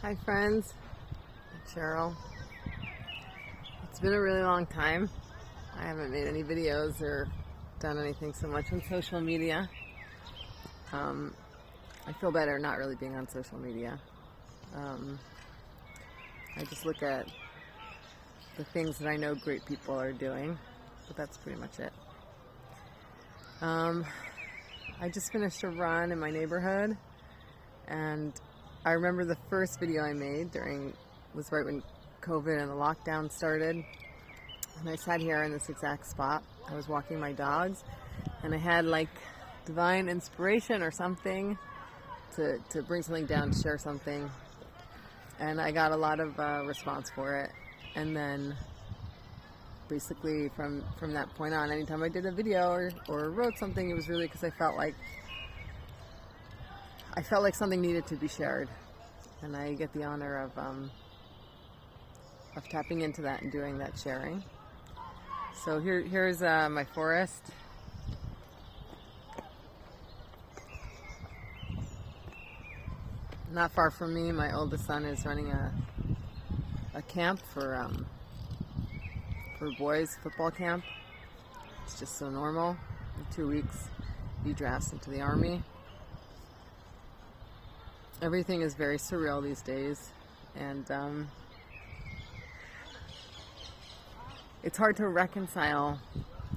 Hi friends, it's Cheryl. It's been a really long time. I haven't made any videos or done anything so much on social media. I feel better not really being on social media. I just look at the things that I know great people are doing, but that's pretty much it. I just finished a run in my neighborhood, and I remember the first video I made was right when COVID and the lockdown started. And I sat here in this exact spot. I was walking my dogs, and I had like divine inspiration or something to bring something down, to share something. And I got a lot of response for it. And then basically from that point on, anytime I did a video or wrote something, it was really because I felt like something needed to be shared, and I get the honor of tapping into that and doing that sharing. So here's my forest. Not far from me, my oldest son is running a camp for boys, football camp. It's just so normal. In 2 weeks, he drafts into the Army. Everything is very surreal these days, and it's hard to reconcile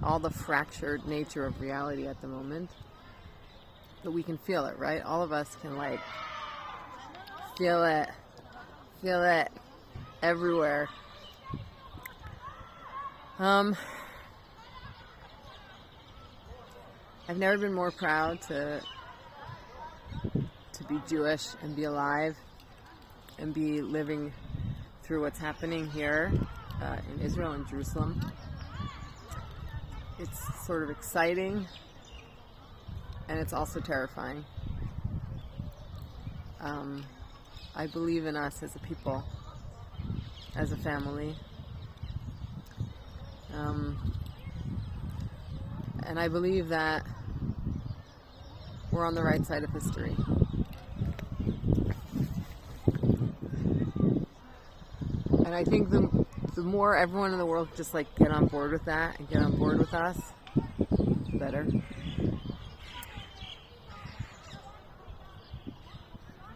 all the fractured nature of reality at the moment, but we can feel it, right? All of us can feel it everywhere. I've never been more proud to be Jewish and be alive and be living through what's happening here in Israel and Jerusalem. It's sort of exciting, and it's also terrifying. I believe in us as a people, as a family, and I believe that we're on the right side of history. And I think the more everyone in the world just get on board with that and get on board with us, the better.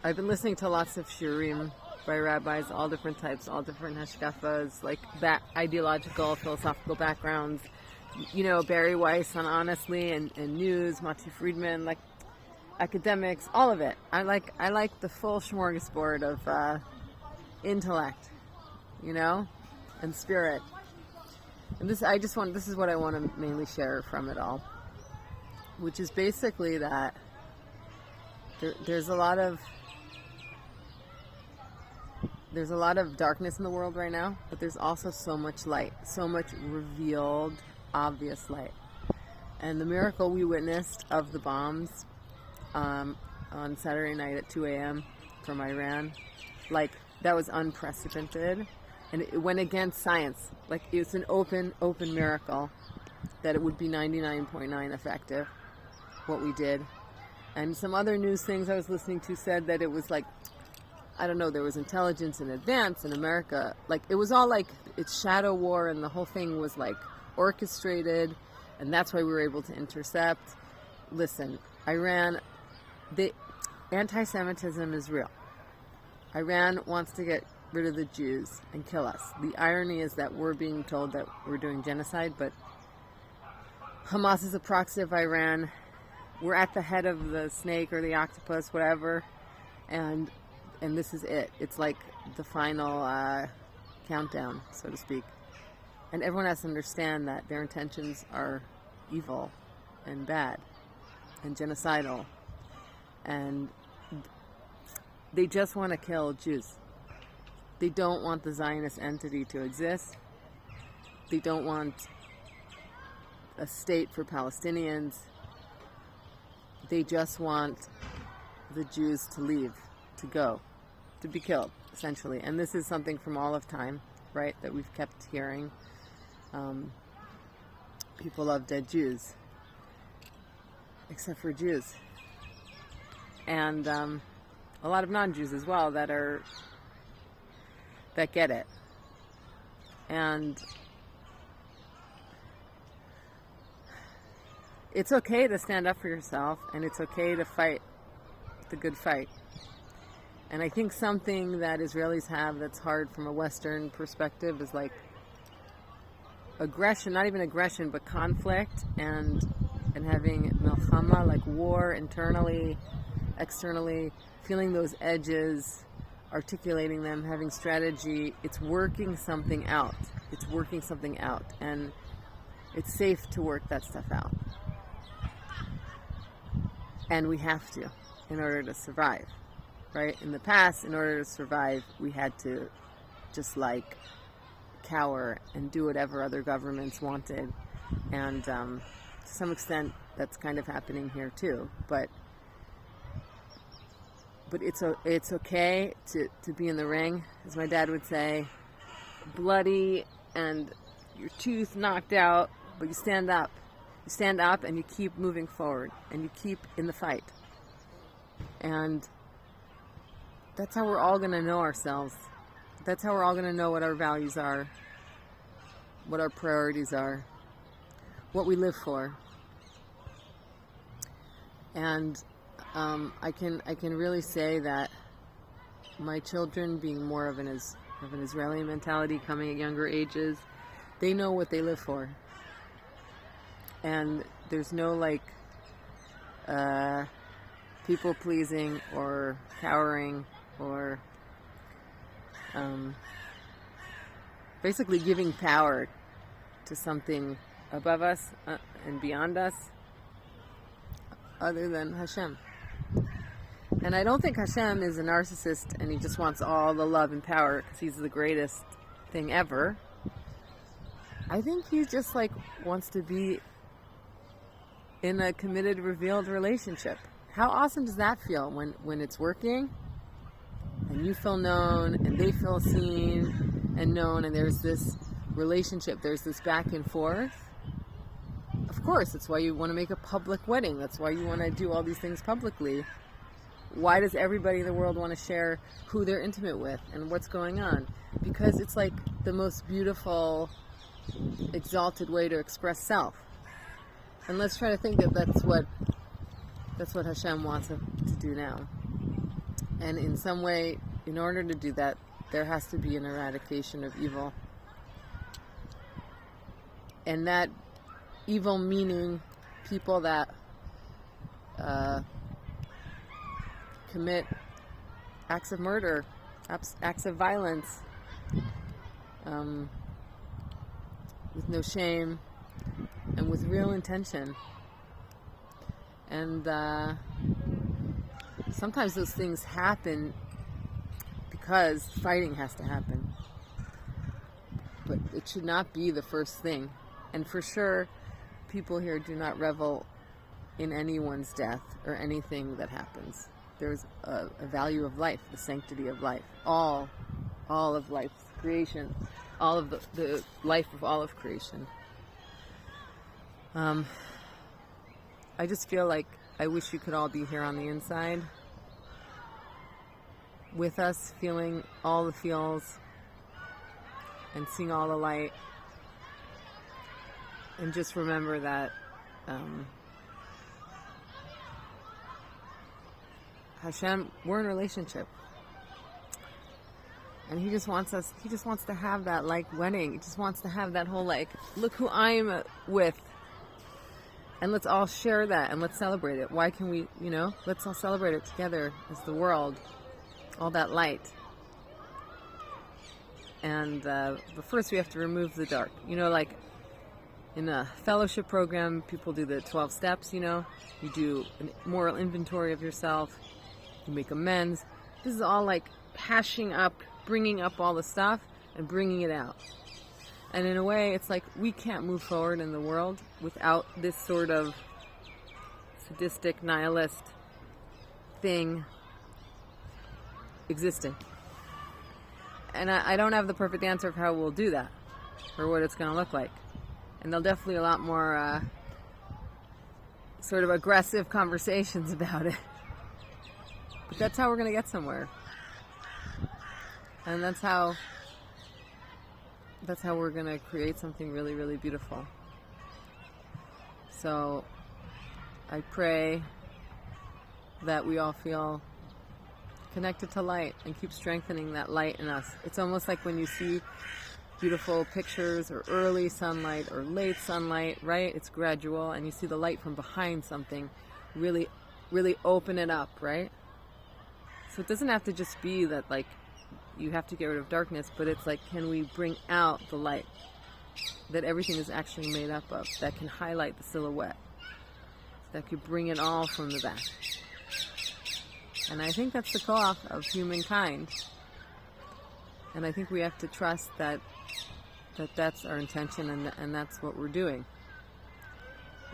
I've been listening to lots of shiurim by rabbis, all different types, all different hashkafas, ideological, philosophical backgrounds. You know, Barry Weiss on Honestly and News, Mati Friedman, academics, all of it. I like the full smorgasbord of intellect, and spirit. And this is what I want to mainly share from it all, which is basically that there's a lot of darkness in the world right now, but there's also so much light, so much revealed, obvious light. And the miracle we witnessed of the bombs on Saturday night at 2 a.m. from Iran, that was unprecedented. And it went against science. It's an open miracle that it would be 99.9 effective, what we did. And some other news things I was listening to said that it was I don't know, there was intelligence in advance in America. It was all it's shadow war, and the whole thing was orchestrated, and that's why we were able to intercept. Listen, Iran, the anti-Semitism is real. Iran wants to get rid of the Jews and kill us. The irony is that we're being told that we're doing genocide, but Hamas is a proxy of Iran. We're at the head of the snake or the octopus, whatever, and this is it. It's the final countdown, so to speak. And everyone has to understand that their intentions are evil and bad and genocidal, and they just want to kill Jews. They don't want the Zionist entity to exist. They don't want a state for Palestinians. They just want the Jews to leave, to go, to be killed, essentially. And this is something from all of time, right, that we've kept hearing. People love dead Jews, except for Jews. And a lot of non-Jews as well that are that get it. And it's okay to stand up for yourself, and it's okay to fight the good fight. And I think something that Israelis have that's hard from a Western perspective is like aggression, not even aggression, but conflict and having milchama, like war, internally, externally, feeling those edges, articulating them, having strategy. It's working something out. It's working something out. And it's safe to work that stuff out. And we have to in order to survive, right? In the past, in order to survive, we had to just like cower and do whatever other governments wanted. And to some extent, that's kind of happening here too. But it's okay to be in the ring, as my dad would say, bloody and your tooth knocked out, but you stand up. You stand up and you keep moving forward and you keep in the fight. And that's how we're all going to know ourselves. That's how we're all going to know what our values are, what our priorities are, what we live for. And I can really say that my children, being more of an Israeli mentality, coming at younger ages, they know what they live for. And there's no like people pleasing or cowering or basically giving power to something above us and beyond us other than Hashem. And I don't think Hashem is a narcissist and he just wants all the love and power because he's the greatest thing ever. I think he just like wants to be in a committed, revealed relationship. How awesome does that feel when it's working and you feel known and they feel seen and known, and there's this relationship, there's this back and forth? Of course, that's why you want to make a public wedding. That's why you want to do all these things publicly. Why does everybody in the world want to share who they're intimate with and what's going on? Because it's like the most beautiful, exalted way to express self. And let's try to think that that's what Hashem wants us to do now. And in some way, in order to do that, there has to be an eradication of evil. And that evil meaning people that commit acts of murder, acts of violence, with no shame and with real intention. And sometimes those things happen because fighting has to happen. But it should not be the first thing. And for sure, people here do not revel in anyone's death or anything that happens. There's a value of life, the sanctity of life. All of life's creation, all of the life of all of creation. I just feel like I wish you could all be here on the inside with us, feeling all the feels and seeing all the light. And just remember that Hashem, we're in a relationship. And he just wants to have that like wedding. He just wants to have that whole like, look who I'm with. And let's all share that and let's celebrate it. Why can we, let's all celebrate it together as the world. All that light. And but first we have to remove the dark. Like in a fellowship program, people do the 12 steps, You do a moral inventory of yourself. You make amends. This is all like hashing up, bringing up all the stuff and bringing it out. And in a way, it's like we can't move forward in the world without this sort of sadistic, nihilist thing existing. And I don't have the perfect answer of how we'll do that or what it's going to look like. And there'll definitely be a lot more sort of aggressive conversations about it. But that's how we're going to get somewhere. And that's how that's how we're going to create something really, really beautiful. So I pray that we all feel connected to light and keep strengthening that light in us. It's almost like when you see beautiful pictures or early sunlight or late sunlight, right? It's gradual, and you see the light from behind something really, really open it up, right? So it doesn't have to just be that like you have to get rid of darkness, but it's like, can we bring out the light that everything is actually made up of, that can highlight the silhouette, that could bring it all from the back. And I think that's the koach of humankind. And I think we have to trust that that's our intention, and that's what we're doing,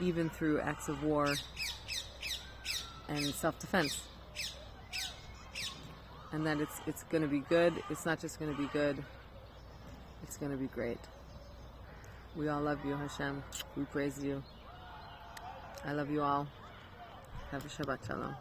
even through acts of war and self-defense. And that it's going to be good. It's not just going to be good. It's going to be great. We all love you, Hashem. We praise you. I love you all. Have a Shabbat Shalom.